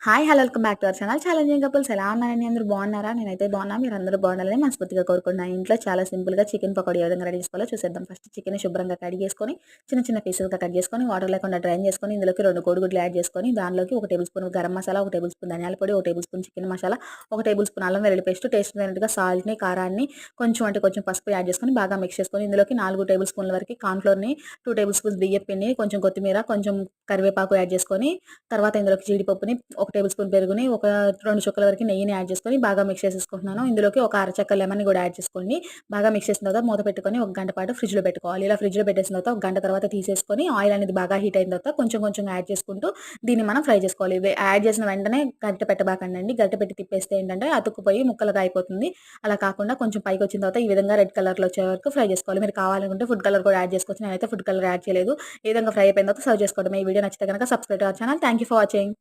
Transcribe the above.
Hi! Hello! Welcome back to our channel challenging couples. ఎలా ఉన్నారండి? అందరూ బాగున్నారా? నేనైతే బాగున్నా. మీరందరూ బాగుండాలని మనస్ఫూర్తిగా కోరుకుంటున్నా. ఇంట్లో చాలా సింపుల్‌గా చికెన్ పకోడీ ఏ విధంగా రెడీ చేసుకోవాలో చూసేద్దాం. ఫస్ట్ చికెన్‌ని శుభ్రంగా కడిగేసుకొని, చిన్న చిన్న పీసెస్‌గా కట్ చేసుకొని, వాటర్ లేకుండా డ్రైన్ చేసుకొని, ఇందులోకి 2 కోడిగుడ్లు యాడ్ చేసుకొని, దానిలోకి 1 table spoon garam masala, 1 table spoon ధనియాల పొడి, 1 table spoon chicken masala, 1 table spoon అల్లం వెల్లుల్లి పేస్ట్, టేస్ట్‌కి తగినట్టుగా సాల్ట్‌ని, కారాన్ని, కొంచెం పసుపు యాడ్ చేసుకొని బాగా మిక్స్ చేసుకొని, ఇందులోకి 4 టేబుల్ స్పూన్ల వరకు కార్న్ ఫ్లోర్‌ని, 2 టేబుల్ స్పూన్స్ బియ్యపు పిండిని, కొంచెం కొత్తిమీర, కొంచెం కరివేపాకు యాడ్ చేసుకొని, తర్వాత ఇందులోకి జీడిపప్పుని, 1 టేబుల్ స్పూన్ పెరుగుని, ఒక 2 చుక్కల వరకు నెయ్యిని యాడ్ చేసుకొని బాగా మిక్స్ చేసేసుకుంటున్నాను. ఇందులోకి ఒక అరచెక్క లెమన్‌ని కూడా యాడ్ చేసుకోండి. బాగా మిక్స్ చేసిన తర్వాత మూత పెట్టుకొని ఒక గంట పాటు ఫ్రిడ్జ్‌లో పెట్టుకోవాలి. ఇలా ఫ్రిడ్జ్‌లో పెట్టేసిన తర్వాత ఒక గంట తర్వాత తీసేసుకొని ఆయిల్ అనేది బాగా హీట్ అయిన తర్వాత కొంచెం కొంచెంగా యాడ్ చేసుకుంటూ దీన్ని మనం ఫ్రై చేసుకోవాలి. యాడ్ చేసిన వెంటనే గరిటె పెట్టబాకండండి. గరిటె పెట్టి తిప్పేస్తే ఏంటంటే అతుక్కుపోయి ముక్కలుగా అయిపోతుంది. అలా కాకుండా కొంచెం పైకొచ్చిన తర్వాత ఈ విధంగా రెడ్ కలర్‌లో వచ్చే వరకు ఫ్రై చేసుకోవాలి. మీరు కావాలనుకుంటే ఫుడ్ కలర్ కూడా యాడ్ చేసుకోవచ్చు. నేనైతే ఫుడ్ కలర్ యాడ్ చేయలేదు. ఈ విధంగా ఫ్రై అయిపోయిన తర్వాత సర్వ్ చేసుకోవడమే. ఈ వీడియో నచ్చితే గనక subscribe to our channel. Thank you for watching.